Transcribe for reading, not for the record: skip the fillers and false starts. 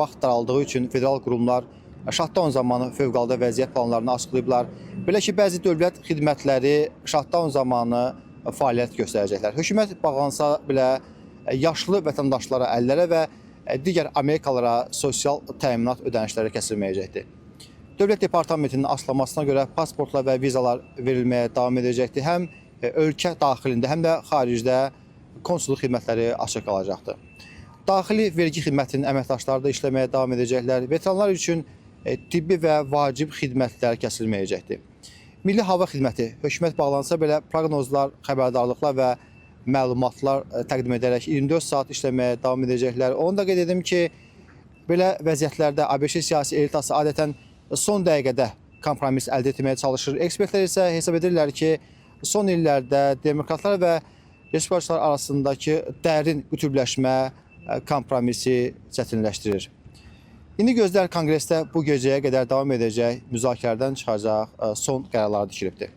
Vaxt daraldığı üçün federal qurumlar shutdown zamanı fövqəladə vəziyyət planlarını açıqlayıblar. Belə ki, bəzi dövlət xidmətləri shutdown zamanı fəaliyyət göstərəcəklər. Hökumət bağlansa belə yaşlı vətəndaşlara, əllərə və digər Amerikalılara sosial təminat ödənişləri kəsilməyəcəkdir. Dövlət Departamentinin açıqlamasına görə pasportlar və vizalar verilməyə davam edəcəkdir. Həm ölkə daxilində, həm də xaricdə konsulluq xidmətləri açıq qalacaqdır. Daxili vergi xidmətinin əməkdaşları da işləməyə davam edəcəklər. Veteranlar üçün tibbi və vacib xidmətlər kəsilməyəcəkdir. Milli Hava Xidməti hökumət bağlansa belə proqnozlar, xəbərdarlıqlar və məlumatlar təqdim edərək 24 saat işləməyə davam edəcəklər. Onu da qeyd edim ki, belə vəziyyətlərdə ABŞ siyasi elitası adətən son dəqiqədə kompromis əldə etməyə çalışır. Ekspertlər isə hesab edirlər ki, son illərdə demokratlar və respublikaçılar arasındakı dərin qütubləşmə kompromisi çətinləşdirir. İndi gözlər Konqresdə bu gecəyə qədər davam edəcək müzakirədən çıxacaq son qərarlar dikilibdir.